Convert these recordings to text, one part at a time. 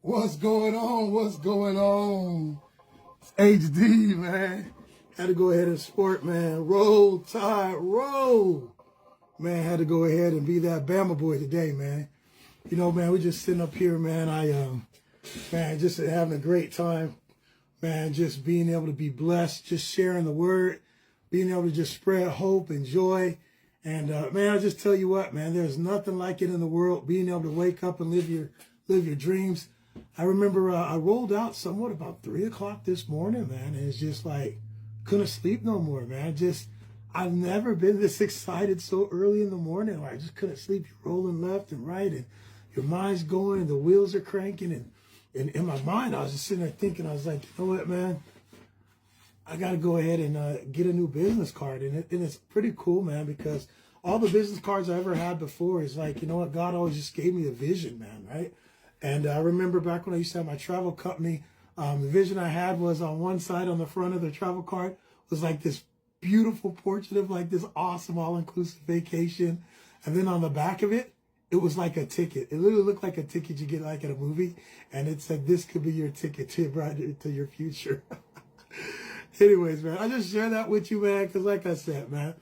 What's going on? What's going on? It's HD, man. Had to go ahead and sport, man. Roll, Tide, roll. Man, had to go ahead and be that Bama boy today, man. You know, man, we're just sitting up here, man. Man, just having a great time. Man, just being able to be blessed, just sharing the word, being able to just spread hope and joy. And, man, I just tell you what, man, there's nothing like it in the world, being able to wake up and live your dreams. I remember I rolled out somewhat about 3 o'clock this morning, man, and it's just like, couldn't sleep no more, man. I've never been this excited so early in the morning. I just couldn't sleep. You're rolling left and right, and your mind's going, and the wheels are cranking. And in my mind, I was just sitting there thinking, I was like, you know what, man? I got to go ahead and get a new business card. And it's pretty cool, man, because all the business cards I ever had before is like, you know what? God always just gave me a vision, man, right? And I remember back when I used to have my travel company, the vision I had was on one side on the front of the travel card was like this beautiful portrait of like this awesome all-inclusive vacation. And then on the back of it, it was like a ticket. It literally looked like a ticket you get like at a movie. And it said, this could be your ticket to your future. Anyways, man, I just share that with you, man, because like I said, man,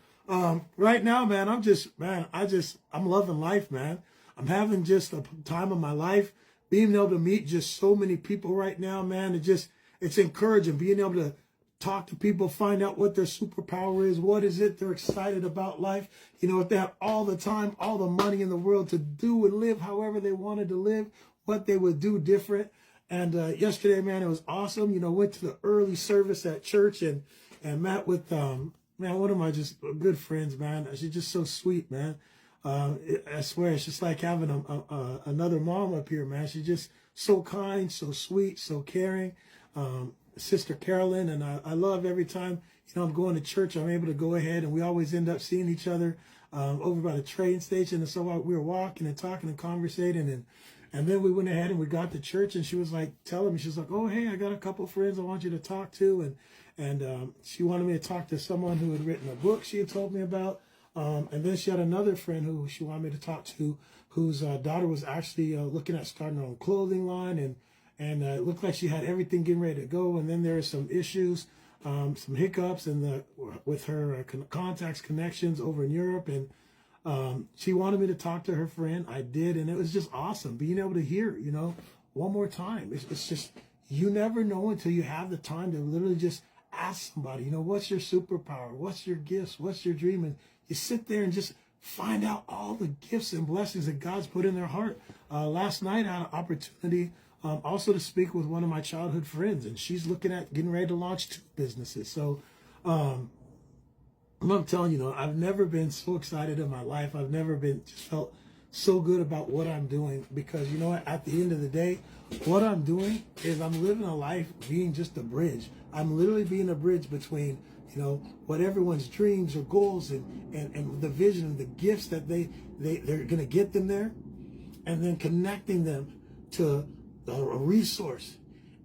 right now, man, I'm loving life, man. I'm having just a time of my life, being able to meet just so many people right now, man. It's encouraging, being able to talk to people, find out what their superpower is, what is it they're excited about life. You know, if they have all the time, all the money in the world to do and live however they wanted to live, what they would do different. And yesterday, man, it was awesome. You know, went to the early service at church and met with, man, one of my just good friends, man. She's just so sweet, man. I swear, it's just like having another mom up here, man. She's just so kind, so sweet, so caring. Sister Carolyn, and I love every time, you know, I'm going to church, I'm able to go ahead, and we always end up seeing each other over by the train station. And so we were walking and talking and conversating, and then we went ahead and we got to church, and she was like telling me, she's like, oh, hey, I got a couple of friends I want you to talk to. And she wanted me to talk to someone who had written a book she had told me about. And then she had another friend who she wanted me to talk to, whose daughter was actually looking at starting her own clothing line. And it looked like she had everything getting ready to go. And then there were some issues, some hiccups with her contacts, connections over in Europe. And she wanted me to talk to her friend. I did. And it was just awesome being able to hear, you know, one more time. It's just, you never know until you have the time to literally just ask somebody, you know, what's your superpower? What's your gifts? What's your dream? And you sit there and just find out all the gifts and blessings that God's put in their heart. Last night I had an opportunity also to speak with one of my childhood friends, and she's looking at getting ready to launch 2 businesses. So I'm telling you, I've never been so excited in my life. I've never just felt so good about what I'm doing, because you know what, at the end of the day, what I'm doing is I'm living a life being just a bridge. I'm literally being a bridge between, you know, what everyone's dreams or goals and the vision and the gifts that they're going to get them there, and then connecting them to a resource.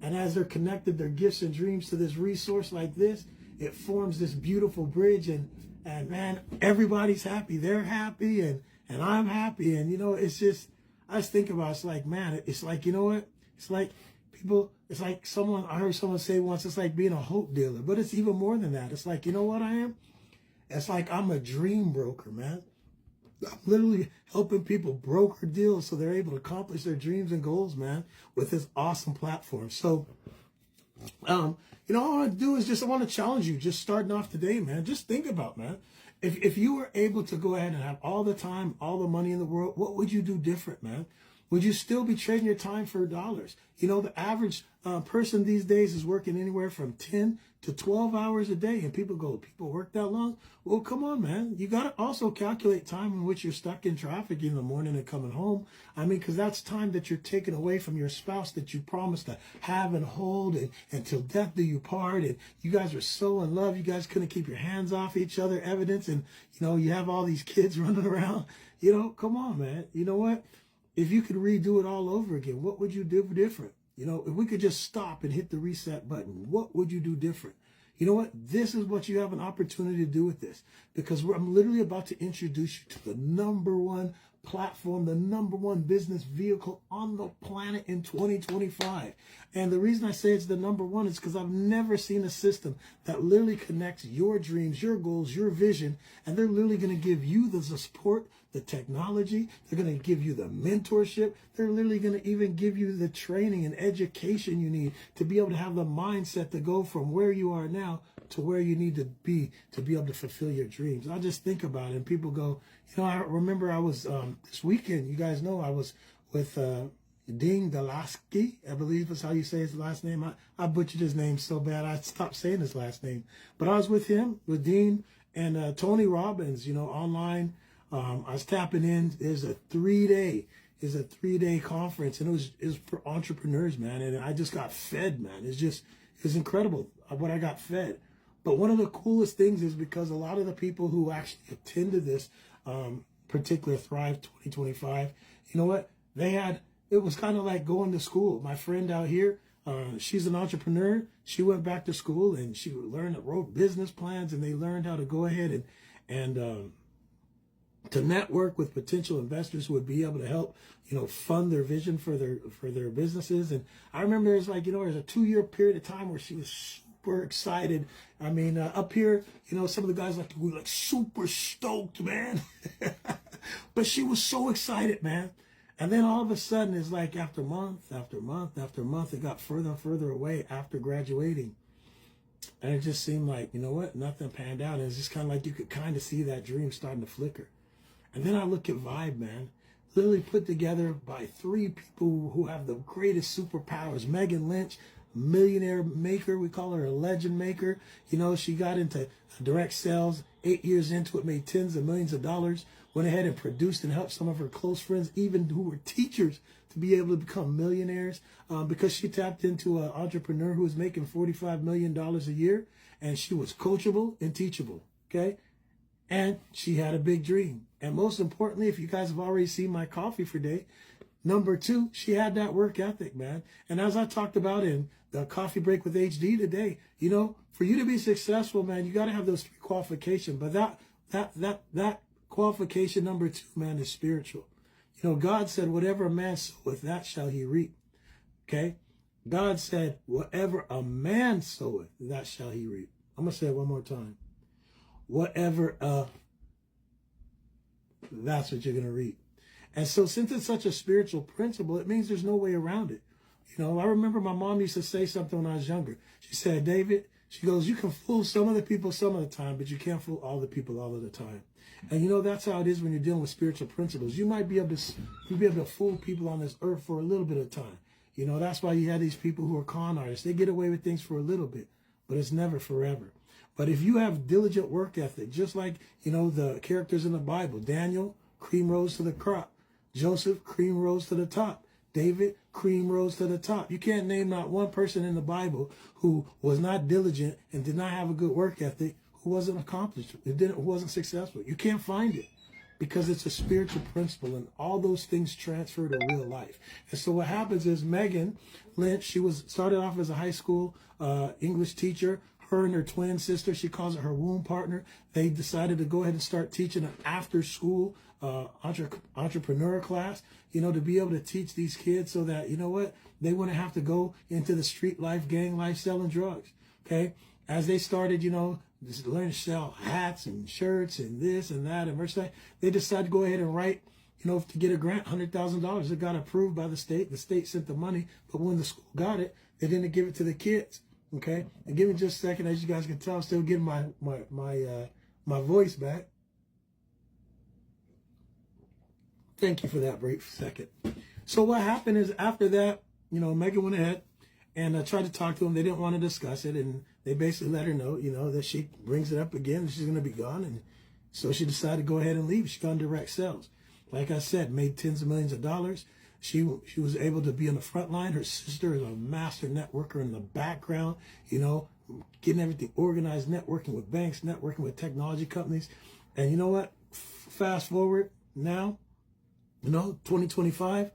And as they're connected, their gifts and dreams to this resource like this, it forms this beautiful bridge. And man, everybody's happy. They're happy, and I'm happy. And, you know, it's just, I just think about it, it's like, man, it's like, you know what? It's like it's like I heard someone say once, it's like being a hope dealer, but it's even more than that. It's like, you know what I am? It's like I'm a dream broker, man. I'm literally helping people broker deals so they're able to accomplish their dreams and goals, man, with this awesome platform. So, you know, all I want to do is I want to challenge you, just starting off today, man. Just think about, man, if you were able to go ahead and have all the time, all the money in the world, what would you do different, man? Would you still be trading your time for dollars? You know, the average person these days is working anywhere from 10 to 12 hours a day. And people work that long? Well, come on, man. You got to also calculate time in which you're stuck in traffic in the morning and coming home. I mean, because that's time that you're taking away from your spouse that you promised to have and hold, and until death do you part. And you guys are so in love. You guys couldn't keep your hands off each other, evidence. And, you know, you have all these kids running around. You know, come on, man. You know what? If you could redo it all over again, what would you do different? You know, if we could just stop and hit the reset button, what would you do different? You know what? This is what you have an opportunity to do with this, because I'm literally about to introduce you to the #1 platform, the #1 business vehicle on the planet in 2025. And the reason I say it's the #1 is because I've never seen a system that literally connects your dreams, your goals, your vision, and they're literally going to give you the support, the technology, they're going to give you the mentorship, they're literally going to even give you the training and education you need to be able to have the mindset to go from where you are now to where you need to be able to fulfill your dreams. I just think about it and people go, I remember I was, this weekend, you guys know I was with Dean Delaski, I believe is how you say his last name. I butchered his name so bad, I stopped saying his last name. But I was with him, with Dean and Tony Robbins, online. I was tapping in. There's a 3-day conference, and it was for entrepreneurs, man. And I just got fed, man. It's incredible what I got fed. But one of the coolest things is because a lot of the people who actually attended this particular Thrive 2025, you know what? It was kind of like going to school. My friend out here, she's an entrepreneur. She went back to school and she wrote business plans, and they learned how to go ahead and to network with potential investors who would be able to help, fund their vision for their businesses. And I remember there's there's a 2-year period of time where she was super excited. I mean, up here, some of the guys were super stoked, man. But she was so excited, man. And then all of a sudden, it's like after month after month after month, it got further and further away after graduating. And it just seemed like, nothing panned out. And it's just kind of like you could kind of see that dream starting to flicker. And then I look at Vibe, man, literally put together by 3 people who have the greatest superpowers. Megan Lynch, millionaire maker, we call her a legend maker. She got into direct sales, 8 years into it, made tens of millions of dollars, went ahead and produced and helped some of her close friends, even who were teachers, to be able to become millionaires because she tapped into an entrepreneur who was making $45 million a year, and she was coachable and teachable, okay? And she had a big dream. And most importantly, if you guys have already seen my coffee for day, #2, she had that work ethic, man. And as I talked about in the coffee break with HD today, for you to be successful, man, you got to have those 3 qualifications. But that qualification #2, man, is spiritual. God said, whatever a man soweth, that shall he reap. Okay? God said, whatever a man soweth, that shall he reap. I'm going to say it one more time. That's what you're going to reap. And so since it's such a spiritual principle, it means there's no way around it. I remember my mom used to say something when I was younger. She said, David, she goes, you can fool some of the people some of the time, but you can't fool all the people all of the time. And that's how it is when you're dealing with spiritual principles. You might be able to fool people on this earth for a little bit of time. That's why you have these people who are con artists. They get away with things for a little bit, but it's never forever. But if you have diligent work ethic, just like, the characters in the Bible, Daniel, cream rose to the crop. Joseph, cream rose to the top. David, cream rose to the top. You can't name not one person in the Bible who was not diligent and did not have a good work ethic, who wasn't accomplished, who wasn't successful. You can't find it because it's a spiritual principle, and all those things transfer to real life. And so what happens is Megan Lynch, she started off as a high school English teacher. Her and her twin sister, she calls it her womb partner, they decided to go ahead and start teaching an after-school entrepreneur class, to be able to teach these kids so that, they wouldn't have to go into the street life, gang life, selling drugs, okay? As they started, just learn to sell hats and shirts and this and that and merchandise, they decided to go ahead and write, to get a grant, $100,000. It got approved by the state. The state sent the money, but when the school got it, they didn't give it to the kids. Okay, and give me just a second. As you guys can tell, I'm still getting my voice back. Thank you for that brief second. So what happened is after that, Megan went ahead and tried to talk to them. They didn't want to discuss it, and they basically let her know, that she brings it up again and she's going to be gone. And so she decided to go ahead and leave. She got in direct sales. Like I said, made tens of millions of dollars. She was able to be on the front line. Her sister is a master networker in the background, getting everything organized, networking with banks, networking with technology companies. And you know what? Fast forward now, 2025,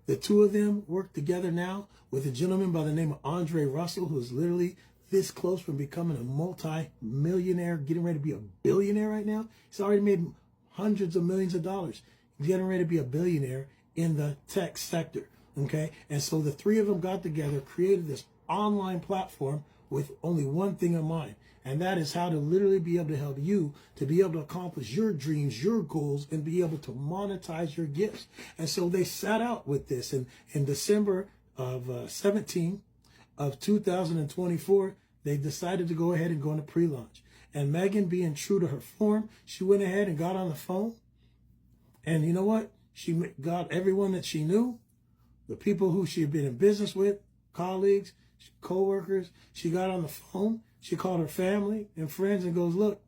the 2 of them work together now with a gentleman by the name of Andre Russell, who is literally this close from becoming a multi-millionaire, getting ready to be a billionaire right now. He's already made hundreds of millions of dollars. getting ready to be a billionaire in the tech sector. Okay. And so the three of them got together, created this online platform with only one thing in mind. And that is how to literally be able to help you to be able to accomplish your dreams, your goals, and be able to monetize your gifts. And so they sat out with this. And in December of 17 of 2024, they decided to go ahead and go into pre-launch. And Megan, being true to her form, she went ahead and got on the phone. And you know what? She got everyone that she knew, the people who she had been in business with, colleagues, co-workers. She got on the phone. She called her family and friends and goes, look,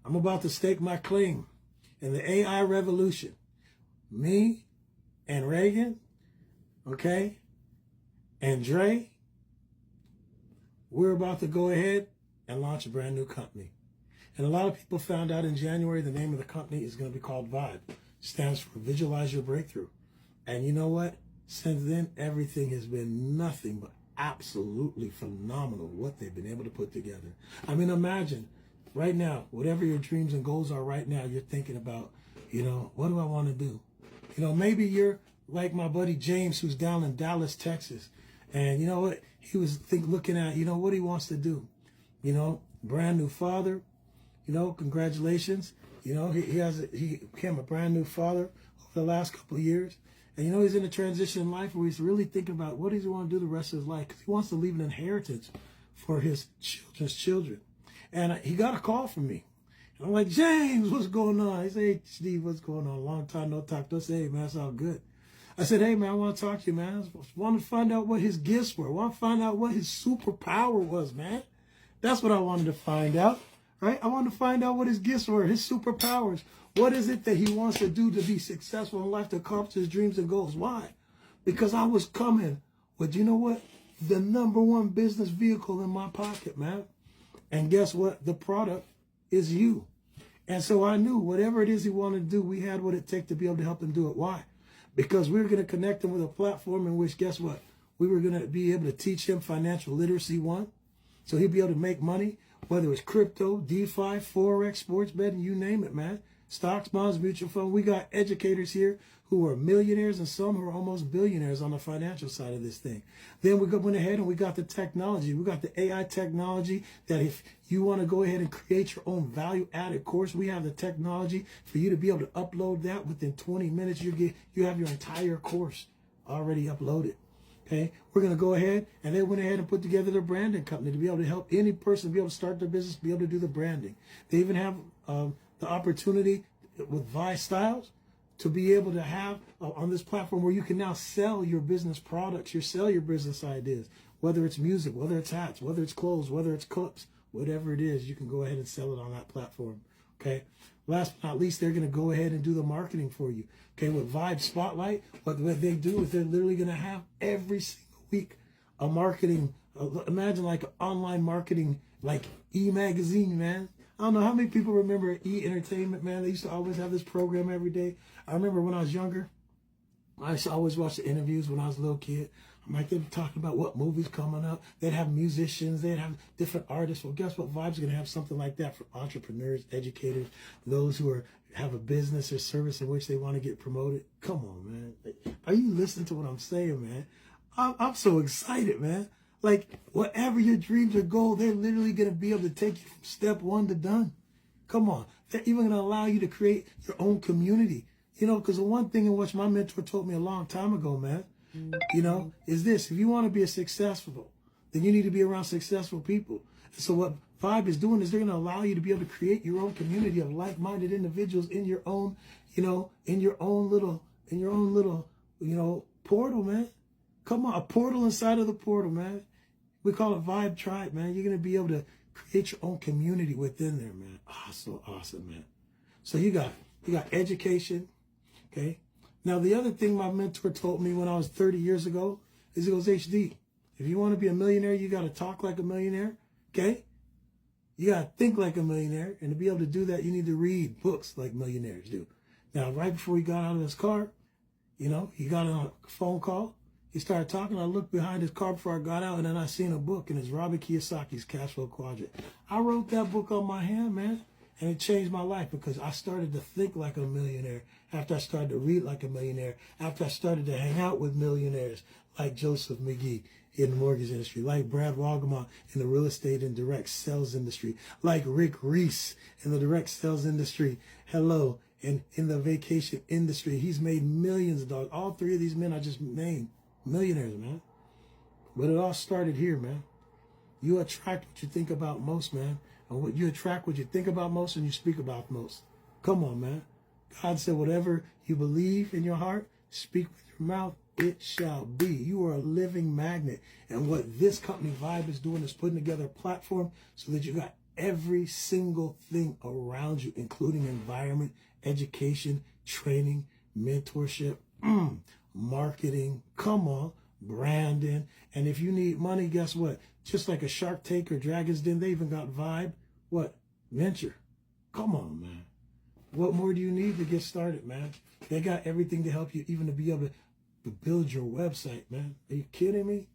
I'm about to stake my claim in the AI revolution. Me and Reagan, okay, and Dre, we're about to go ahead and launch a brand new company. And a lot of people found out in January the name of the company is going to be called Vibe. It stands for Visualize Your Breakthrough. And you know what? Since then, everything has been nothing but absolutely phenomenal what they've been able to put together. I mean, imagine right now, whatever your dreams and goals are right now, you're thinking about, what do I want to do? Maybe you're like my buddy James, who's down in Dallas, Texas. And you know what? He was looking at, what he wants to do. Brand new father, congratulations. He became a brand new father over the last couple of years. And he's in a transition in life where he's really thinking about what does he want to do the rest of his life, because he wants to leave an inheritance for his children's children. And he got a call from me. And I'm like, James, what's going on? He said, hey, Steve, what's going on? Long time no talk. I said, hey, man, it's all good. I said, hey, man, I want to talk to you, man. I want to find out what his gifts were. I want to find out what his superpower was, man. That's what I wanted to find out, right? I wanted to find out what his gifts were, his superpowers. What is it that he wants to do to be successful in life, to accomplish his dreams and goals? Why? Because I was coming with, the number one business vehicle in my pocket, man. And guess what? The product is you. And so I knew whatever it is he wanted to do, we had what it takes to be able to help him do it. Why? Because we were going to connect him with a platform in which, guess what? We were going to be able to teach him financial literacy, one. So he'd be able to make money, whether it's crypto, DeFi, Forex, sports betting, you name it, man. Stocks, bonds, mutual fund. We got educators here who are millionaires and some who are almost billionaires on the financial side of this thing. Then we went ahead and we got the technology. We got the AI technology that if you want to go ahead and create your own value-added course, we have the technology for you to be able to upload that within 20 minutes. You have your entire course already uploaded. Okay, we're going to go ahead, and they went ahead and put together their branding company to be able to help any person be able to start their business, be able to do the branding. They even have the opportunity with Vice Styles to be able to have on this platform where you can now sell your business products, sell your business ideas, whether it's music, whether it's hats, whether it's clothes, whether it's cups, whatever it is, you can go ahead and sell it on that platform. Okay. Last but not least, they're going to go ahead and do the marketing for you. Okay. With Vibe Spotlight, what they do is they're literally going to have every single week a marketing, imagine like an online marketing, like e-magazine, man. I don't know how many people remember E-Entertainment, man. They used to always have this program every day. I remember when I was younger, I used to always watch the interviews when I was a little kid. I'm like, they'd be talking about what movies coming up. They'd have musicians. They'd have different artists. Well, guess what? Vibe's going to have something like that for entrepreneurs, educators, those who have a business or service in which they want to get promoted. Come on, man. Are you listening to what I'm saying, man? I'm so excited, man. Like, whatever your dreams or goal, they're literally going to be able to take you from step one to done. Come on. They're even going to allow you to create your own community. Because the one thing in which my mentor told me a long time ago, man, is this. If you want to be successful, then you need to be around successful people. And so what Vibe is doing is they're going to allow you to be able to create your own community of like-minded individuals in your own, in your own little, portal, man. Come on, a portal inside of the portal, man. We call it Vibe Tribe, man. You're going to be able to create your own community within there, man. Ah, so awesome, man. So you got education, okay? Now, the other thing my mentor told me when I was 30 years ago is he goes, HD, if you want to be a millionaire, you got to talk like a millionaire, okay? You got to think like a millionaire. And to be able to do that, you need to read books like millionaires do. Now, right before he got out of his car, he got on a phone call. He started talking. I looked behind his car before I got out, and then I seen a book, and it's Robert Kiyosaki's Cash Flow Quadrant. I wrote that book on my hand, man. And it changed my life because I started to think like a millionaire after I started to read like a millionaire, after I started to hang out with millionaires like Joseph Midgette in the mortgage industry, like Brad Wagemont in the real estate and direct sales industry, like Rick Reese in the direct sales industry. Hello. And in the vacation industry, he's made millions of dollars. All three of these men I just named, millionaires, man. But it all started here, man. You attract what you think about most, man. And what you attract what you think about most and you speak about most. Come on, man. God said, whatever you believe in your heart, speak with your mouth, it shall be. You are a living magnet. And what this company Vibe is doing is putting together a platform so that you got every single thing around you, including environment, education, training, mentorship, marketing, come on, branding. And if you need money, guess what? Just like a Shark Tank or Dragon's Den, they even got Vibe. What? Venture. Come on, man. What more do you need to get started, man? They got everything to help you even to be able to build your website, man. Are you kidding me?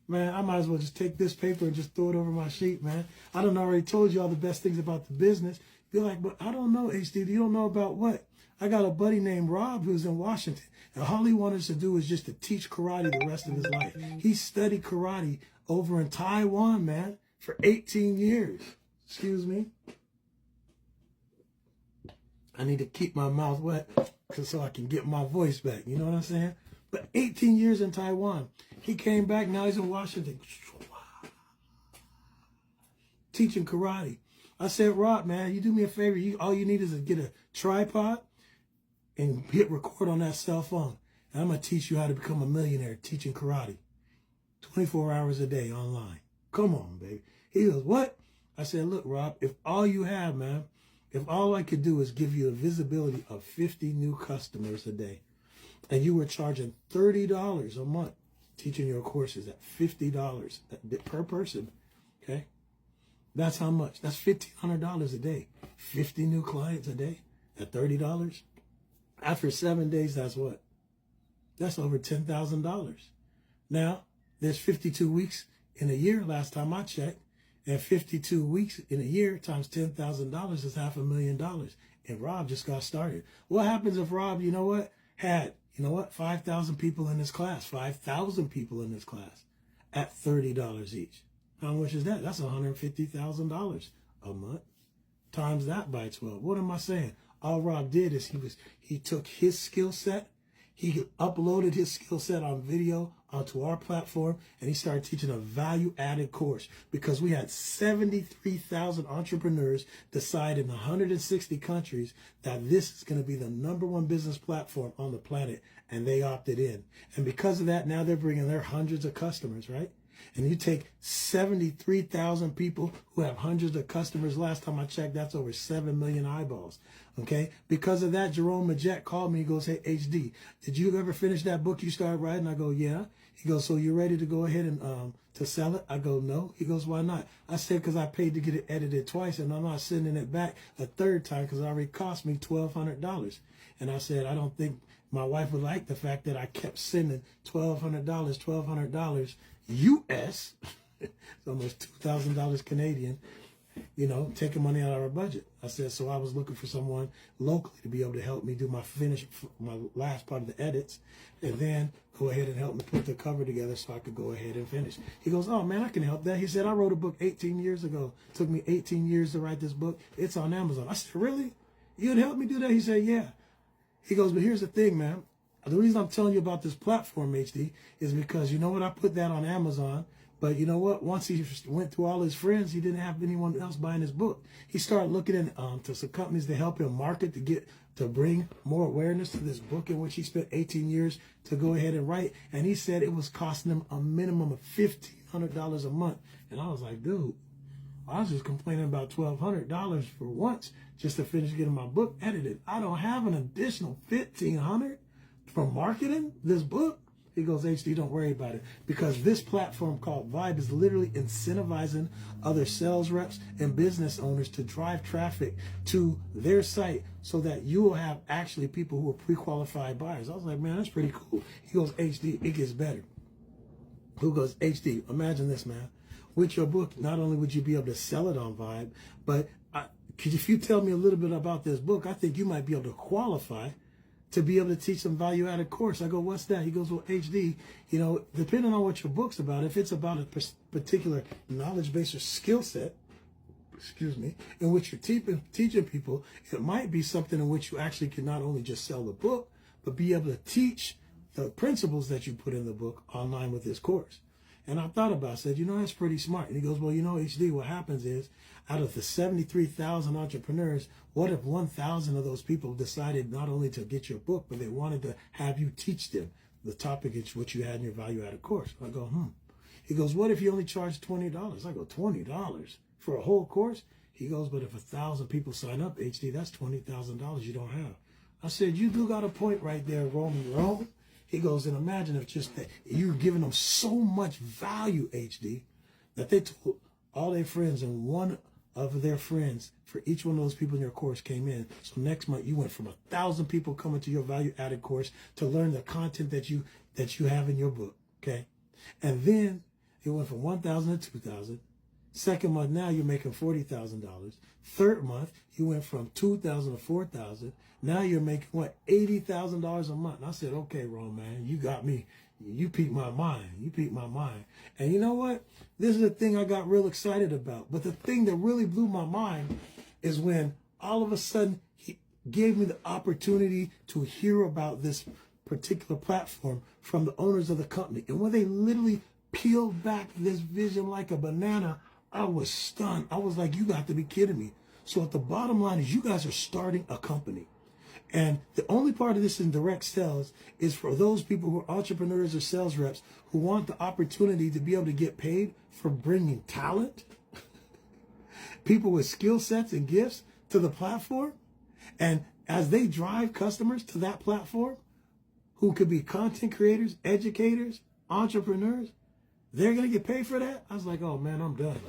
Man, I might as well just take this paper and just throw it over my sheet, man. I done already told you all the best things about the business. You're like, but I don't know, HD. You don't know about what? I got a buddy named Rob who's in Washington. And all he wanted us to do is just to teach karate the rest of his life. He studied karate over in Taiwan, man, for 18 years. Excuse me. I need to keep my mouth wet so I can get my voice back. You know what I'm saying? But 18 years in Taiwan. He came back. Now he's in Washington. Teaching karate. I said, Rob, man, you do me a favor. All you need is to get a tripod and hit record on that cell phone. And I'm going to teach you how to become a millionaire teaching karate. 24 hours a day online. Come on, baby. He goes, what? I said, look, Rob, if all you have, man, if all I could do is give you a visibility of 50 new customers a day, and you were charging $30 a month teaching your courses at $50 per person, okay? That's how much. That's $1,500 a day. 50 new clients a day at $30. After 7 days, that's what? That's over $10,000. Now, there's 52 weeks in a year, last time I checked, and 52 weeks in a year times $10,000 is $500,000. And Rob just got started. What happens if Rob, had 5,000 people in his class, 5,000 people in his class at $30 each? How much is that? That's $150,000 a month. Times that by 12. What am I saying? All Rob did is he took his skill set, he uploaded his skill set on video onto our platform, and he started teaching a value-added course because we had 73,000 entrepreneurs decide in 160 countries that this is going to be the #1 business platform on the planet, and they opted in. And because of that, now they're bringing their hundreds of customers, right? And you take 73,000 people who have hundreds of customers. Last time I checked, that's over 7 million eyeballs. Okay. Because of that, Jerome Midgette called me. He goes, hey, HD, did you ever finish that book you started writing? I go, yeah. He goes, so you're ready to go ahead and to sell it? I go, no. He goes, why not? I said, because I paid to get it edited twice, and I'm not sending it back a third time because it already cost me $1,200. And I said, I don't think my wife would like the fact that I kept sending $1,200 US, it's almost $2,000 Canadian, taking money out of our budget. I said, so I was looking for someone locally to be able to help me do my last part of the edits, and then go ahead and help me put the cover together so I could go ahead and finish. He goes, oh man, I can help that. He said, I wrote a book 18 years ago. It took me 18 years to write this book. It's on Amazon. I said, really? You'd help me do that? He said, yeah. He goes, but here's the thing, man. The reason I'm telling you about this platform, HD, is because, I put that on Amazon, but you know what? Once he went through all his friends, he didn't have anyone else buying his book. He started looking into some companies to help him market, to bring more awareness to this book in which he spent 18 years to go ahead and write. And he said it was costing him a minimum of $1,500 a month. And I was like, dude, I was just complaining about $1,200 for once just to finish getting my book edited. I don't have an additional $1,500 for marketing this book. He goes, HD, don't worry about it, because this platform called Vibe is literally incentivizing other sales reps and business owners to drive traffic to their site so that you will have actually people who are pre-qualified buyers. I was like, man, that's pretty cool. He goes, HD, it gets better. Who goes, HD, imagine this, man. With your book, not only would you be able to sell it on Vibe, but because if you tell me a little bit about this book, I think you might be able to qualify to be able to teach some value-added course. I go, what's that? He goes, well, HD, you know, depending on what your book's about, if it's about a particular knowledge base or skill set, excuse me, in which you're teaching people, it might be something in which you actually can not only just sell the book, but be able to teach the principles that you put in the book online with this course. And I thought about it, I said, you know, that's pretty smart. And he goes, well, you know, HD, what happens is out of the 73,000 entrepreneurs, what if 1,000 of those people decided not only to get your book, but they wanted to have you teach them the topic which you had in your value-added course? I go, He goes, what if you only charge $20? I go, $20 for a whole course? He goes, but if 1,000 people sign up, HD, that's $20,000 you don't have. I said, you do got a point right there, Rome. He goes, and imagine if just that you're giving them so much value, HD, that they told all their friends, and one of their friends for each one of those people in your course came in. So next month you went from 1,000 people coming to your value-added course to learn the content that you have in your book, okay? And then it went from 1,000 to 2,000. Second month, now you're making $40,000. Third month, you went from 2,000 to 4,000. Now you're making, what, $80,000 a month. And I said, okay, Ron, man, you got me. You piqued my mind. You piqued my mind. And you know what? This is the thing I got real excited about. But the thing that really blew my mind is when all of a sudden he gave me the opportunity to hear about this particular platform from the owners of the company. And when they literally peeled back this vision like a banana, I was stunned. I was like, you got to be kidding me. So at the bottom line is you guys are starting a company. And the only part of this in direct sales is for those people who are entrepreneurs or sales reps who want the opportunity to be able to get paid for bringing talent, people with skill sets and gifts to the platform. And as they drive customers to that platform, who could be content creators, educators, entrepreneurs, they're going to get paid for that? I was like, oh, man, I'm done.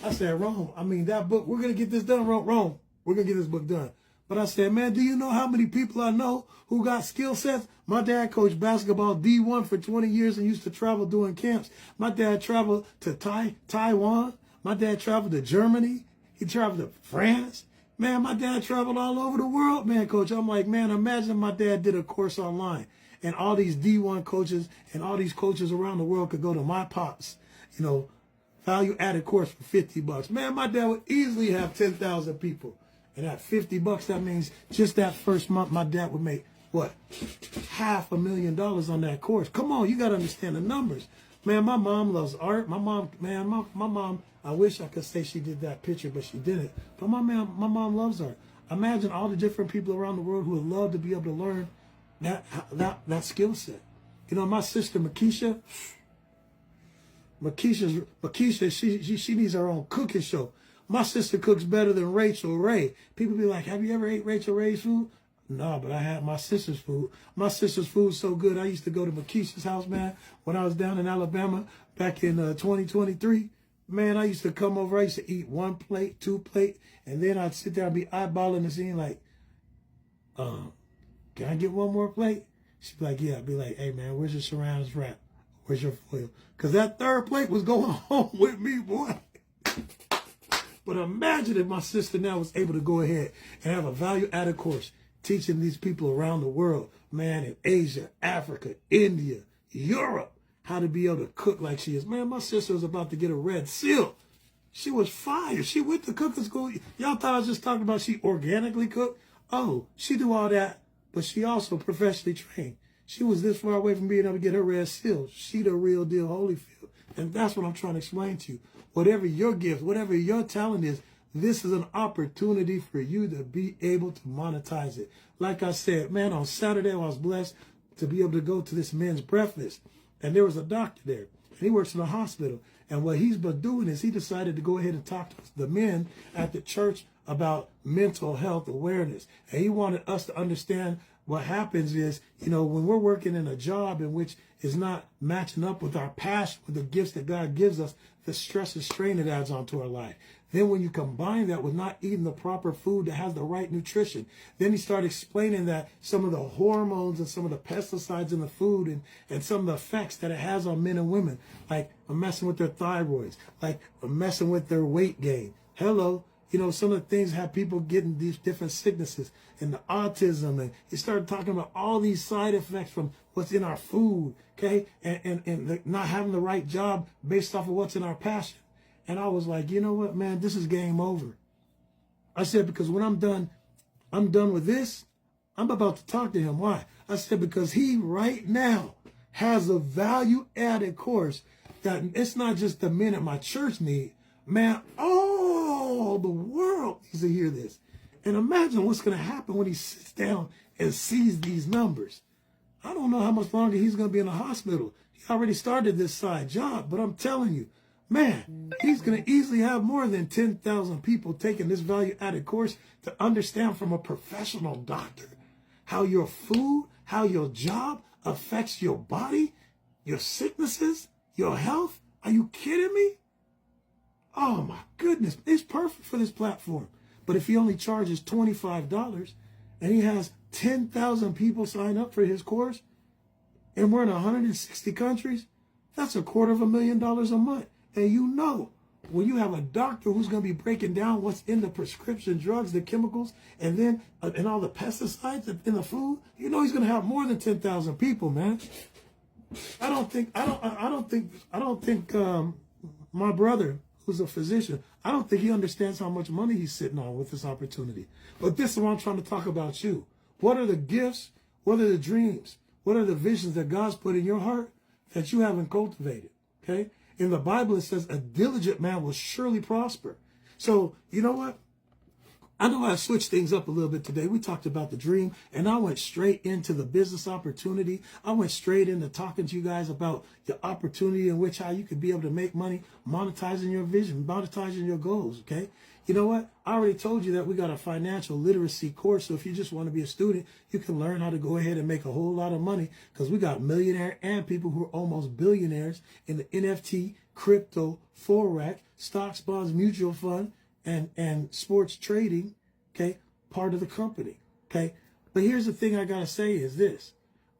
I said, Rome, that book, we're going to get this done, Rome. We're going to get this book done. But I said, man, do you know how many people I know who got skill sets? My dad coached basketball D1 for 20 years and used to travel doing camps. My dad traveled to Taiwan. My dad traveled to Germany. He traveled to France. Man, my dad traveled all over the world, man, coach. I'm like, man, imagine my dad did a course online and all these D1 coaches and all these coaches around the world could go to my pops, value-added course for $50. Man, my dad would easily have 10,000 people. And at $50, that means just that first month, my dad would make, what, $500,000 on that course. Come on, you got to understand the numbers. Man, my mom loves art. My mom, man, my mom, I wish I could say she did that picture, but she didn't. But my mom loves art. Imagine all the different people around the world who would love to be able to learn that skill set. My sister, Makisha, she needs her own cooking show. My sister cooks better than Rachel Ray. People be like, have you ever ate Rachel Ray's food? No, but I had my sister's food. My sister's food's so good. I used to go to Makisha's house, man, when I was down in Alabama back in 2023. Man, I used to come over. I used to eat 1 plate, 2 plate, and then I'd sit there and be eyeballing the scene like, can I get one more plate? She'd be like, yeah. I'd be like, hey, man, where's your surroundings wrap? Where's your foil? Because that third plate was going home with me, boy. But imagine if my sister now was able to go ahead and have a value-added course teaching these people around the world, man, in Asia, Africa, India, Europe, how to be able to cook like she is. Man, my sister was about to get a red seal. She was fire. She went to cooking school. Y'all thought I was just talking about she organically cooked? Oh, she do all that, but she also professionally trained. She was this far away from being able to get her red seal. She the real deal Holyfield. And that's what I'm trying to explain to you. Whatever your gift, whatever your talent is, this is an opportunity for you to be able to monetize it. Like I said, man, on Saturday I was blessed to be able to go to this men's breakfast. And there was a doctor there. And he works in a hospital. And what he's been doing is he decided to go ahead and talk to the men at the church about mental health awareness. And he wanted us to understand what happens is, when we're working in a job in which is not matching up with our passion, with the gifts that God gives us, the stress and strain it adds onto our life. Then when you combine that with not eating the proper food that has the right nutrition, then he started explaining that some of the hormones and some of the pesticides in the food and some of the effects that it has on men and women, like messing with their thyroids, like messing with their weight gain. Hello. You know, some of the things have people getting these different sicknesses and the autism. And he started talking about all these side effects from what's in our food, okay? And not having the right job based off of what's in our passion. And I was like, you know what, man, this is game over. I said, because when I'm done with this, I'm about to talk to him. Why? I said, because he right now has a value-added course that it's not just the men at my church need. Man, all the world needs to hear this. And imagine what's going to happen when he sits down and sees these numbers. I don't know how much longer he's going to be in the hospital. He already started this side job, but I'm telling you, man, he's going to easily have more than 10,000 people taking this value-added course to understand from a professional doctor how your food, how your job affects your body, your sicknesses, your health. Are you kidding me? Oh my goodness, it's perfect for this platform. But if he only charges $25 and he has 10,000 people sign up for his course and we're in 160 countries, that's $250,000 a month. And you know, when you have a doctor who's going to be breaking down what's in the prescription drugs, the chemicals, and then and all the pesticides in the food, you know he's going to have more than 10,000 people, man. I don't think my brother, who's a physician, I don't think he understands how much money he's sitting on with this opportunity. But this is what I'm trying to talk about you. What are the gifts? What are the dreams? What are the visions that God's put in your heart that you haven't cultivated? Okay? In the Bible, it says a diligent man will surely prosper. So, you know what? I know I switched things up a little bit today. We talked about the dream, and I went straight into the business opportunity. I went straight into talking to you guys about the opportunity in which how you could be able to make money, monetizing your vision, monetizing your goals, okay? You know what? I already told you that we got a financial literacy course, so if you just want to be a student, you can learn how to go ahead and make a whole lot of money because we got millionaire and people who are almost billionaires in the NFT, crypto, forex, stocks, bonds, mutual fund, and sports trading, okay, part of the company, okay? But here's the thing I got to say is this.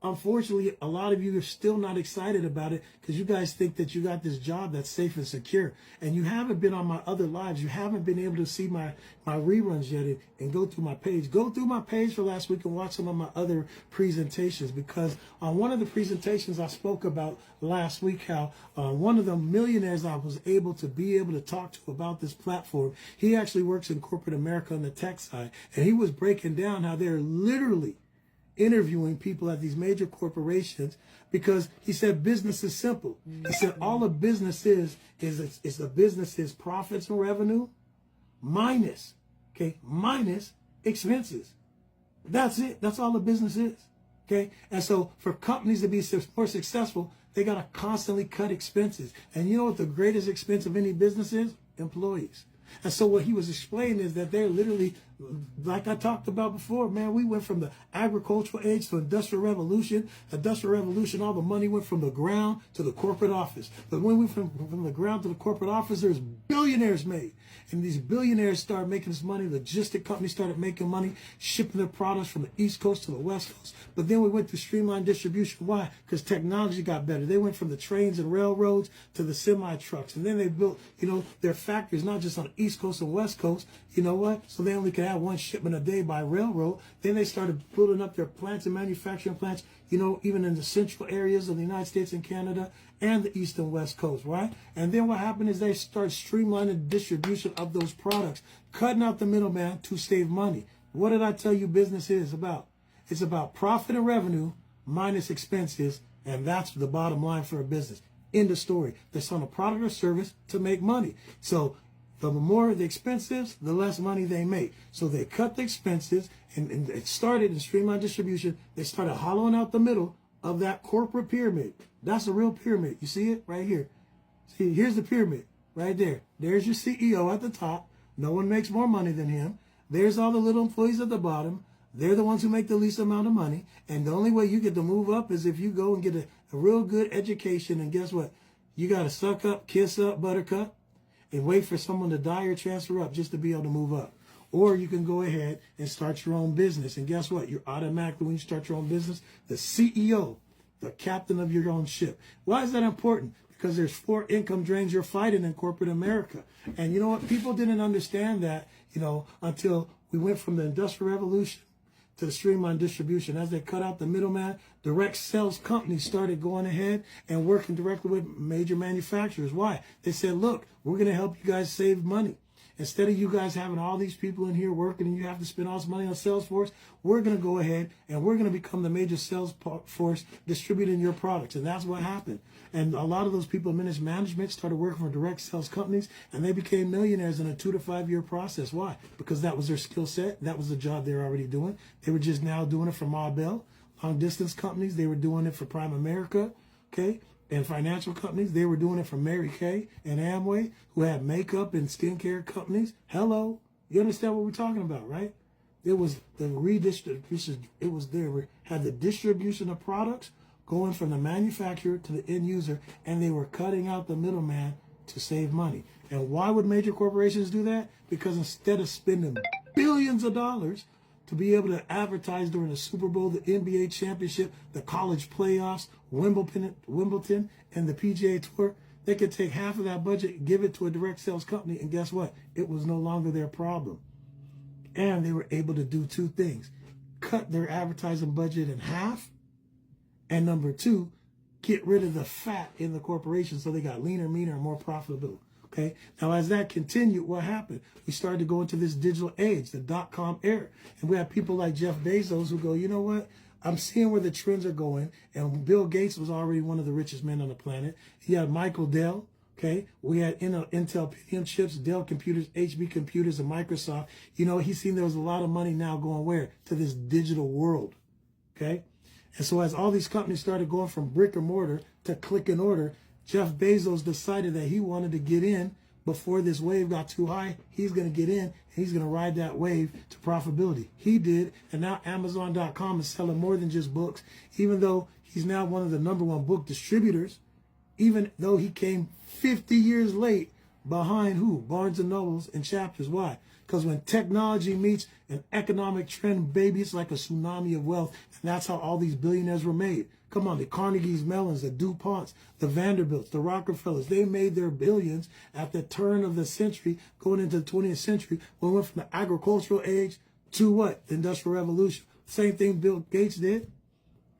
Unfortunately, a lot of you are still not excited about it because you guys think that you got this job that's safe and secure. And you haven't been on my other lives. You haven't been able to see my reruns yet and go through my page. Go through my page for last week and watch some of my other presentations, because on one of the presentations I spoke about last week how one of the millionaires I was able to talk to about this platform, he actually works in corporate America on the tech side. And he was breaking down how they're literally interviewing people at these major corporations because he said business is simple. He said all a business is the business's profits and revenue minus expenses. That's it. That's all a business is. Okay. And so for companies to be more successful, they got to constantly cut expenses. And you know what the greatest expense of any business is? Employees. And so what he was explaining is that they're literally, like I talked about before, man, we went from the agricultural age to industrial revolution. Industrial revolution, all the money went from the ground to the corporate office. But when we went from the ground to the corporate office, there's billionaires made. And these billionaires started making this money. Logistic companies started making money, shipping their products from the East Coast to the West Coast. But then we went to streamlined distribution. Why? Because technology got better. They went from the trains and railroads to the semi-trucks. And then they built, their factories, not just on the East Coast and West Coast. You know what? So they only could have one shipment a day by railroad. Then they started building up their plants and manufacturing plants, even in the central areas of the United States and Canada and the East and West Coast, right? And then what happened is they start streamlining the distribution of those products, cutting out the middleman to save money. What did I tell you business is about? It's about profit and revenue minus expenses, and that's the bottom line for a business. End of story. They're selling a product or service to make money. So the more the expenses, the less money they make. So they cut the expenses, and it started in streamlined distribution. They started hollowing out the middle of that corporate pyramid. That's a real pyramid. You see it right here. See, here's the pyramid right there. There's your CEO at the top. No one makes more money than him. There's all the little employees at the bottom. They're the ones who make the least amount of money. And the only way you get to move up is if you go and get a real good education. And guess what? You got to suck up, kiss up, buttercup, and wait for someone to die or transfer up just to be able to move up. Or you can go ahead and start your own business. And guess what? You're automatically, when you start your own business, the CEO, the captain of your own ship. Why is that important? Because there's 4 income drains you're fighting in corporate America. And you know what? People didn't understand that, until we went from the Industrial Revolution to the streamlined distribution. As they cut out the middleman, direct sales companies started going ahead and working directly with major manufacturers. Why? They said, look, we're going to help you guys save money. Instead of you guys having all these people in here working and you have to spend all this money on Salesforce, we're going to go ahead and we're going to become the major sales force distributing your products. And that's what happened. And a lot of those people in management started working for direct sales companies, and they became millionaires in a 2 to 5 year process. Why? Because that was their skill set. That was the job they were already doing. They were just now doing it for Ma Bell. Long distance companies, they were doing it for Prime America. Okay. And financial companies, they were doing it for Mary Kay and Amway, who had makeup and skincare companies. Hello. You understand what we're talking about, right? It was the redistribution. It was there. Had the distribution of products going from the manufacturer to the end user, and they were cutting out the middleman to save money. And why would major corporations do that? Because instead of spending billions of dollars to be able to advertise during the Super Bowl, the NBA championship, the college playoffs, Wimbledon, and the PGA Tour, they could take half of that budget, give it to a direct sales company, and guess what? It was no longer their problem. And they were able to do 2 things: cut their advertising budget in half, and number 2, get rid of the fat in the corporation so they got leaner, meaner, and more profitable. Okay. Now, as that continued, what happened? We started to go into this digital age, the .com era. And we have people like Jeff Bezos who go, you know what? I'm seeing where the trends are going. And Bill Gates was already one of the richest men on the planet. He had Michael Dell. Okay. We had Intel Pentium chips, Dell computers, HB computers, and Microsoft. He's seen there was a lot of money now going where? To this digital world. Okay. And so as all these companies started going from brick and mortar to click and order, Jeff Bezos decided that he wanted to get in before this wave got too high. He's going to get in and he's going to ride that wave to profitability. He did. And now Amazon.com is selling more than just books, even though he's now one of the #1 book distributors, even though he came 50 years late behind who? Barnes & Nobles and Chapters. Why? Because when technology meets an economic trend, baby, it's like a tsunami of wealth. And that's how all these billionaires were made. Come on, the Carnegies Mellons, the DuPonts, the Vanderbilts, the Rockefellers, they made their billions at the turn of the century, going into the 20th century, when we went from the agricultural age to what? The Industrial Revolution. Same thing Bill Gates did.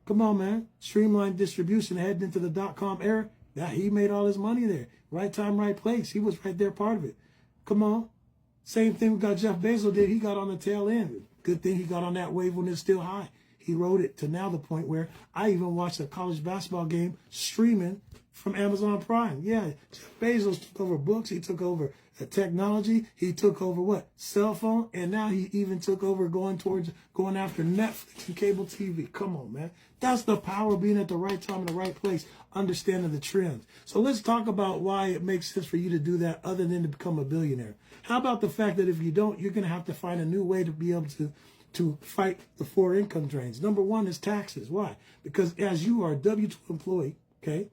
Come on, man. Streamlined distribution heading into the .com era. That he made all his money there. Right time, right place. He was right there, part of it. Come on. Same thing we got Jeff Bezos did. He got on the tail end. Good thing he got on that wave when it's still high. He rode it to now the point where I even watched a college basketball game streaming from Amazon Prime. Yeah, Jeff Bezos took over books. He took over the technology. He took over what? Cell phone. And now he even took over going after Netflix and cable TV. Come on, man. That's the power of being at the right time in the right place, understanding the trends. So let's talk about why it makes sense for you to do that other than to become a billionaire. How about the fact that if you don't, you're going to have to find a new way to be able to fight the 4 income drains. Number 1 is taxes. Why? Because as you are a W-2 employee, okay,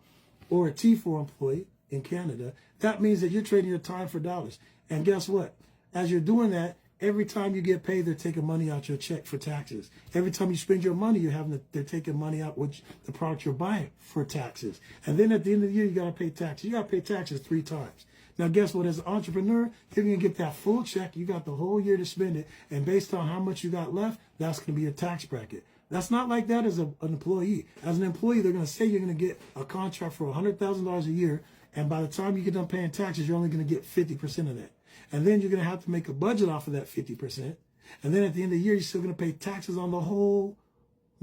or a T4 employee in Canada, that means that you're trading your time for dollars. And guess what? As you're doing that, every time you get paid, they're taking money out your check for taxes. Every time you spend your money, they're taking money out with the product you're buying for taxes. And then at the end of the year, you got to pay taxes. You got to pay taxes 3 times. Now, guess what? As an entrepreneur, you're going to get that full check. You got the whole year to spend it. And based on how much you got left, that's going to be your tax bracket. That's not like that as an employee. As an employee, they're going to say you're going to get a contract for $100,000 a year. And by the time you get done paying taxes, you're only going to get 50% of that. And then you're going to have to make a budget off of that 50%. And then at the end of the year, you're still going to pay taxes on the whole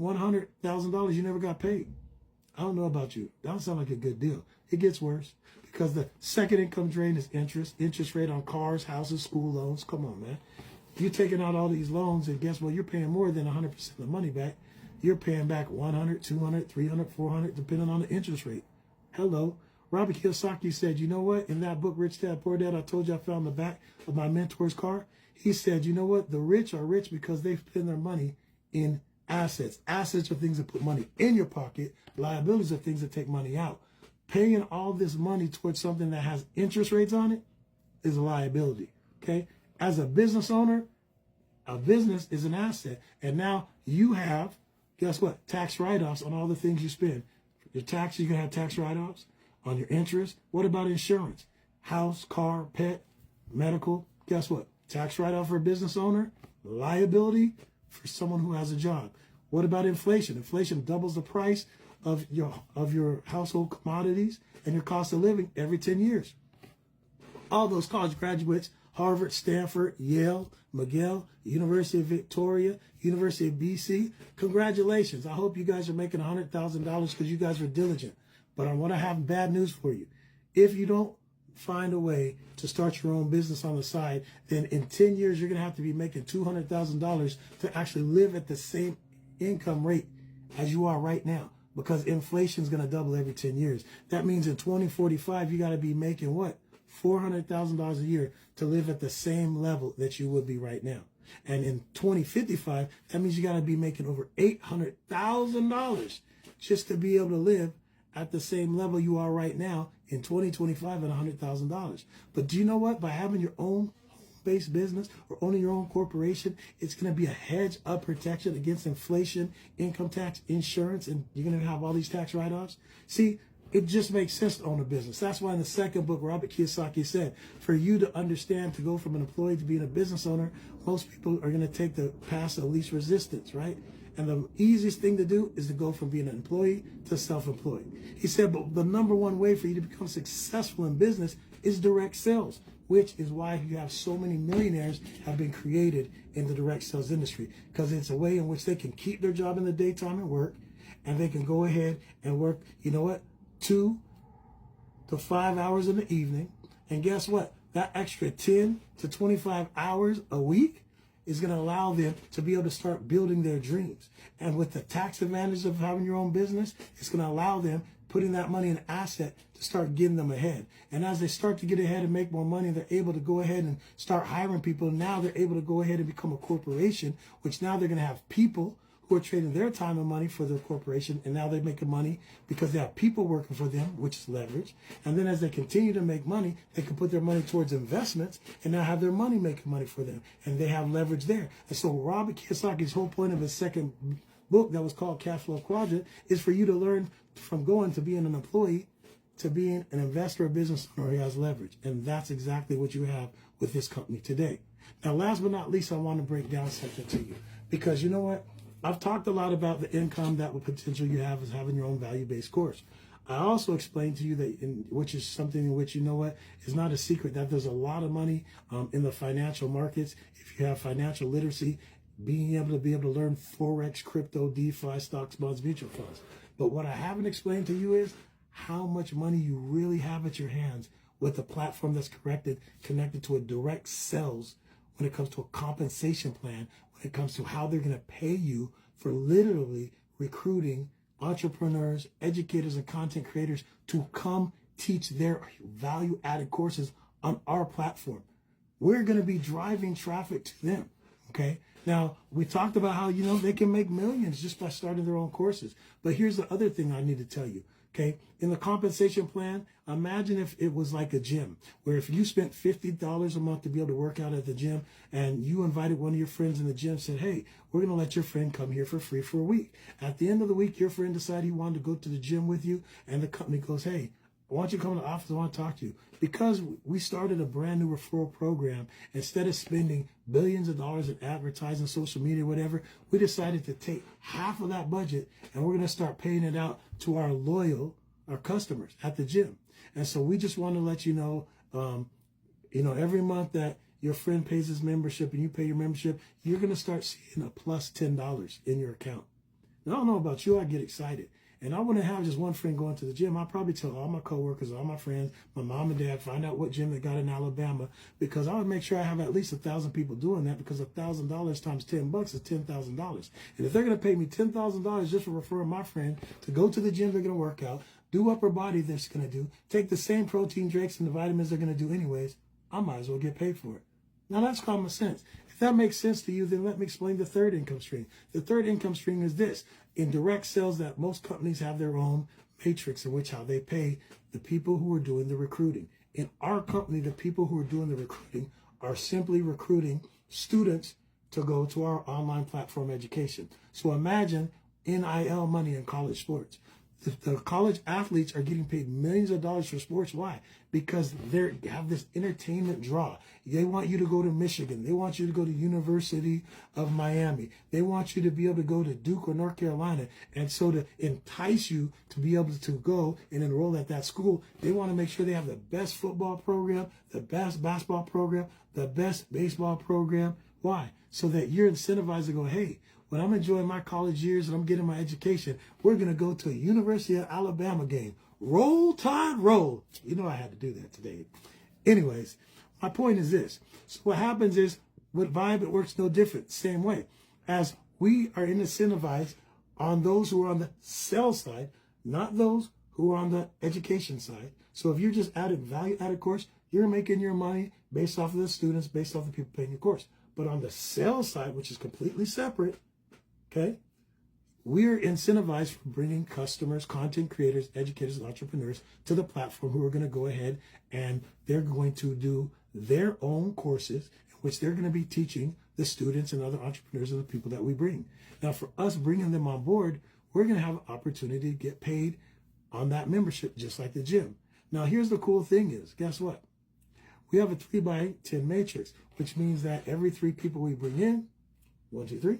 $100,000 you never got paid. I don't know about you. That don't sound like a good deal. It gets worse because the second income drain is interest rate on cars, houses, school loans. Come on, man. You're taking out all these loans and guess what? You're paying more than 100% of the money back. You're paying back 100, 200, 300, 400, depending on the interest rate. Hello. Robert Kiyosaki said, you know what? In that book, Rich Dad, Poor Dad, I told you I found the back of my mentor's car. He said, you know what? The rich are rich because they spend their money in assets. Assets are things that put money in your pocket. Liabilities are things that take money out. Paying all this money towards something that has interest rates on it is a liability. Okay? As a business owner, a business is an asset. And now you have, guess what? Tax write-offs on all the things you spend. Your taxes, you're going to have tax write-offs. on your interest. What about insurance? House, car, pet, medical. Guess what? Tax write-off for a business owner. Liability for someone who has a job. What about inflation? Inflation doubles the price of your household commodities and your cost of living every 10 years. All those college graduates, Harvard, Stanford, Yale, McGill, University of Victoria, University of BC, congratulations. I hope you guys are making $100,000 because you guys were diligent. But I want to have bad news for you. If you don't find a way to start your own business on the side, then in 10 years, you're going to have to be making $200,000 to actually live at the same income rate as you are right now, because inflation is going to double every 10 years. That means in 2045, you got to be making what? $400,000 a year to live at the same level that you would be right now. And in 2055, that means you got to be making over $800,000 just to be able to live at the same level you are right now in 2025 at $100,000. But do you know what? By having your own home-based business or owning your own corporation, it's going to be a hedge of protection against inflation, income tax, insurance, and you're going to have all these tax write-offs. See, it just makes sense to own a business. That's why in the second book, Robert Kiyosaki said, for you to understand, to go from an employee to being a business owner, most people are going to take the path of least resistance, right? And the easiest thing to do is to go from being an employee to self-employed. He said, but the number one way for you to become successful in business is direct sales, which is why you have so many millionaires have been created in the direct sales industry, because it's a way in which they can keep their job in the daytime and work, and they can go ahead and work, you know what, 2 to 5 hours in the evening. And guess what? That extra 10 to 25 hours a week is going to allow them to be able to start building their dreams. And with the tax advantage of having your own business, it's going to allow them putting that money in an asset to start getting them ahead. And as they start to get ahead and make more money, they're able to go ahead and start hiring people. Now they're able to go ahead and become a corporation, which now they're going to have people who are trading their time and money for their corporation, and now they're making money because they have people working for them, which is leverage. And then as they continue to make money, they can put their money towards investments and now have their money making money for them, and they have leverage there. And so Robert Kiyosaki's whole point of his second book that was called Cash Flow Quadrant is for you to learn from going to being an employee to being an investor or business owner who has leverage. And that's exactly what you have with this company today. Now, last but not least, I want to break down something to you, because you know what? I've talked a lot about the income that potential you have as having your own value-based course. I also explained to you that, which is something in which, you know what, is not a secret, that there's a lot of money in the financial markets. If you have financial literacy, being able to learn Forex, crypto, DeFi, stocks, bonds, mutual funds. But what I haven't explained to you is how much money you really have at your hands with a platform that's connected to a direct sales when it comes to a compensation plan, when it comes to how they're going to pay you for literally recruiting entrepreneurs, educators, and content creators to come teach their value-added courses on our platform. We're going to be driving traffic to them, okay? Now, we talked about how, you know, they can make millions just by starting their own courses. But here's the other thing I need to tell you, okay? In the compensation plan, imagine if it was like a gym, where if you spent $50 a month to be able to work out at the gym, and you invited one of your friends in the gym, said, hey, we're going to let your friend come here for free for a week. At the end of the week, your friend decided he wanted to go to the gym with you, and the company goes, hey, I want you to come to the office, I want to talk to you. Because we started a brand new referral program, instead of spending billions of dollars in advertising, social media, whatever, we decided to take half of that budget and we're going to start paying it out to our customers at the gym. And so we just want to let you know, every month that your friend pays his membership and you pay your membership, you're going to start seeing a plus $10 in your account. Now, I don't know about you, I get excited. And I wouldn't have just one friend going to the gym. I'll probably tell all my coworkers, all my friends, my mom and dad, find out what gym they got in Alabama, because I would make sure I have at least 1,000 people doing that, because $1,000 times $10 is $10,000. And if they're going to pay me $10,000 just for referring my friend to go to the gym, they're going to work out, do upper body they're going to do, take the same protein drinks and the vitamins they're going to do anyways, I might as well get paid for it. Now, that's common sense. If that makes sense to you, then let me explain the third income stream. The third income stream is this. In direct sales, that most companies have their own matrix in which how they pay the people who are doing the recruiting. In our company, the people who are doing the recruiting are simply recruiting students to go to our online platform education. So imagine NIL money in college sports. The college athletes are getting paid millions of dollars for sports. Why? Because they have this entertainment draw. They want you to go to Michigan. They want you to go to University of Miami. They want you to be able to go to Duke or North Carolina. And so to entice you to be able to go and enroll at that school, they want to make sure they have the best football program, the best basketball program, the best baseball program. Why? So that you're incentivized to go, hey, when I'm enjoying my college years and I'm getting my education, we're going to go to a University of Alabama game. Roll Tide, roll. You know I had to do that today. Anyways, my point is this. So what happens is with Vibe, it works no different. Same way. As we are incentivized on those who are on the sales side, not those who are on the education side. So if you're just adding value added course, you're making your money based off of the students, based off the people paying your course. But on the sales side, which is completely separate, okay, we're incentivized for bringing customers, content creators, educators, and entrepreneurs to the platform who are going to go ahead and they're going to do their own courses in which they're going to be teaching the students and other entrepreneurs and the people that we bring. Now, for us bringing them on board, we're going to have an opportunity to get paid on that membership, just like the gym. Now, here's the cool thing is, guess what? We have a 3x10 matrix, which means that every 3 people we bring in, 1, 2, 3,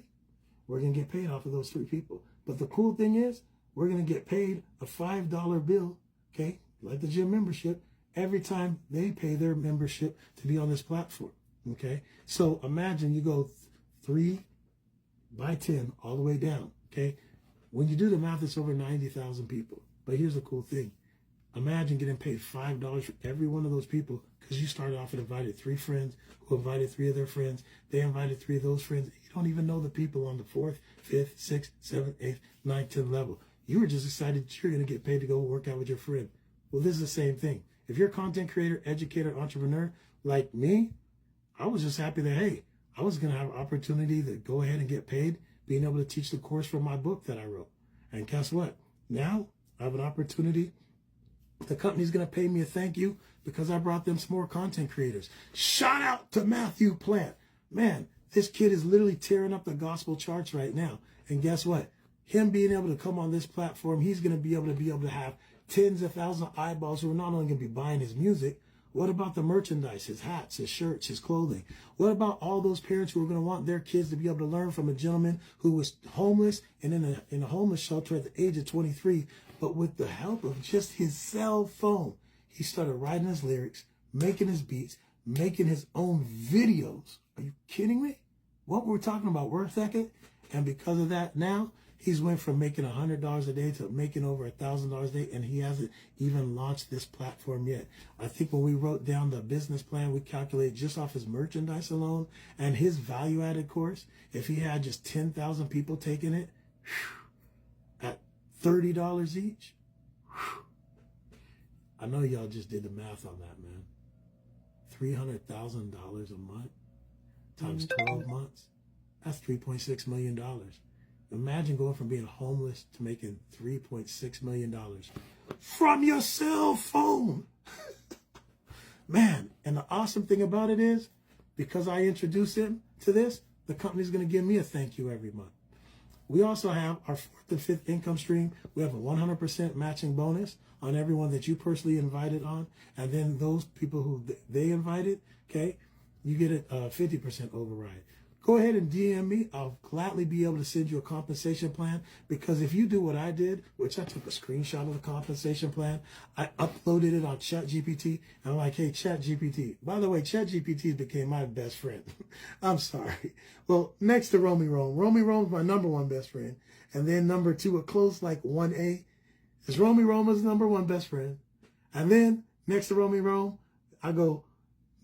we're going to get paid off of those 3 people. But the cool thing is, we're going to get paid a $5 bill, okay, like the gym membership, every time they pay their membership to be on this platform, okay? So imagine you go 3x10 all the way down, okay? When you do the math, it's over 90,000 people. But here's the cool thing. Imagine getting paid $5 for every one of those people because you started off and invited 3 friends who invited 3 of their friends. They invited 3 of those friends. You don't even know the people on the 4th, 5th, 6th, 7th, 8th, 9th, 10th level. You were just excited that you're going to get paid to go work out with your friend. Well, this is the same thing. If you're a content creator, educator, entrepreneur like me, I was just happy that, hey, I was going to have an opportunity to go ahead and get paid being able to teach the course from my book that I wrote. And guess what? Now I have an opportunity. The company's going to pay me a thank you because I brought them some more content creators. Shout out to Matthew Plante. Man, this kid is literally tearing up the gospel charts right now. And guess what? Him being able to come on this platform, he's going to be able to have tens of thousands of eyeballs who are not only going to be buying his music. What about the merchandise, his hats, his shirts, his clothing? What about all those parents who are going to want their kids to be able to learn from a gentleman who was homeless and in a homeless shelter at the age of 23, but with the help of just his cell phone, he started writing his lyrics, making his beats, making his own videos. Are you kidding me? What we're talking about, work ethic? And because of that, now he's went from making $100 a day to making over $1,000 a day, and he hasn't even launched this platform yet. I think when we wrote down the business plan, we calculated just off his merchandise alone and his value-added course, if he had just 10,000 people taking it, at $30 each, I know y'all just did the math on that, man. $300,000 a month times 12 months, that's $3.6 million. Imagine going from being homeless to making $3.6 million from your cell phone. Man, and the awesome thing about it is, because I introduced him to this, the company's going to give me a thank you every month. We also have our 4th and 5th income stream. We have a 100% matching bonus on everyone that you personally invited on. And then those people who they invited, okay, you get a 50% override. Go ahead and DM me. I'll gladly be able to send you a compensation plan, because if you do what I did, which I took a screenshot of the compensation plan, I uploaded it on ChatGPT, and I'm like, hey, ChatGPT. By the way, ChatGPT became my best friend. I'm sorry. Well, next to Romy Rome. Romy Rome's my #1 best friend. And then number 2, a close like 1A, is Romy Rome's #1 best friend. And then next to Romy Rome, I go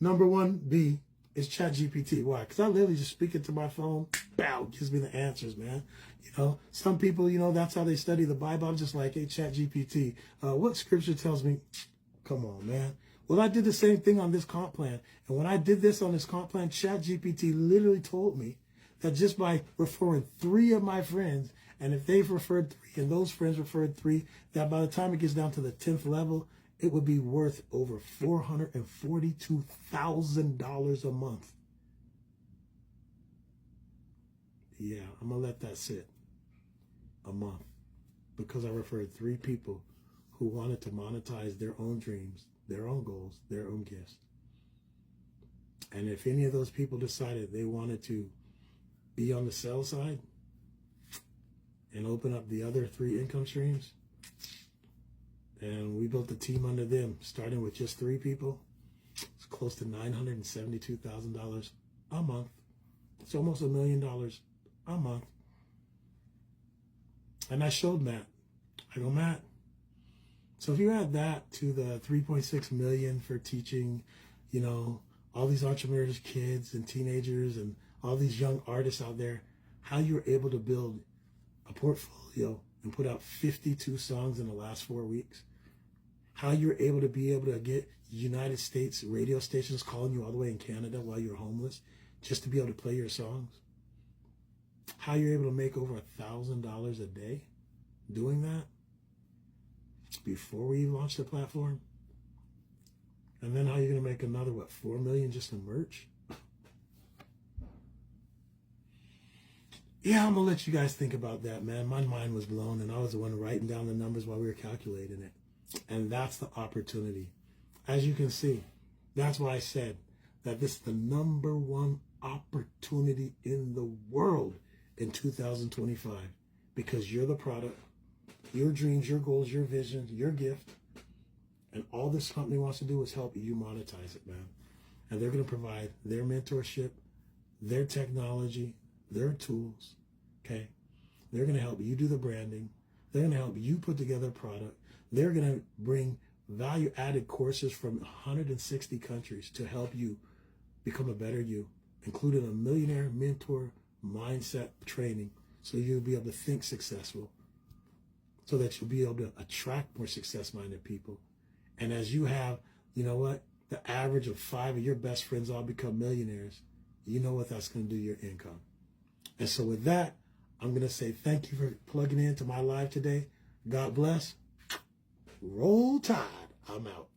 #1B. Is ChatGPT. Why? Because I literally just speak it to my phone, bow, gives me the answers, man. You know, some people, you know, that's how they study the Bible. I'm just like, hey, ChatGPT, what scripture tells me? Come on, man. Well, I did the same thing on this comp plan. And when I did this on this comp plan, ChatGPT literally told me that just by referring 3 of my friends, and if they've referred 3 and those friends referred 3, that by the time it gets down to the 10th level, it would be worth over $442,000 a month. Yeah, I'm going to let that sit. A month. because I referred 3 people who wanted to monetize their own dreams, their own goals, their own gifts. And if any of those people decided they wanted to be on the sell side and open up the other 3 income streams, and we built a team under them, starting with just 3 people, it's close to $972,000 a month. It's almost $1 million a month. And I showed Matt. I go, Matt, so if you add that to the 3.6 million for teaching, you know, all these entrepreneurs, kids and teenagers and all these young artists out there, how you were able to build a portfolio and put out 52 songs in the last 4 weeks, how you're able to get United States radio stations calling you all the way in Canada while you're homeless just to be able to play your songs, how you're able to make over $1,000 a day doing that before we even launched the platform, and then how you're going to make another, what, 4 million just in merch? Yeah, I'm going to let you guys think about that, man. My mind was blown, and I was the one writing down the numbers while we were calculating it. And that's the opportunity. As you can see, that's why I said that this is the #1 opportunity in the world in 2025, because you're the product, your dreams, your goals, your vision, your gift, and all this company wants to do is help you monetize it, man. And they're going to provide their mentorship, their technology, their tools, okay? They're going to help you do the branding. They're going to help you put together a product. They're going to bring value-added courses from 160 countries to help you become a better you, including a millionaire mentor mindset training, so you'll be able to think successful, so that you'll be able to attract more success-minded people. And as you have, you know what, the average of 5 of your best friends all become millionaires, you know what that's going to do to your income. And so with that, I'm going to say thank you for plugging into my live today. God bless. Roll Tide. I'm out.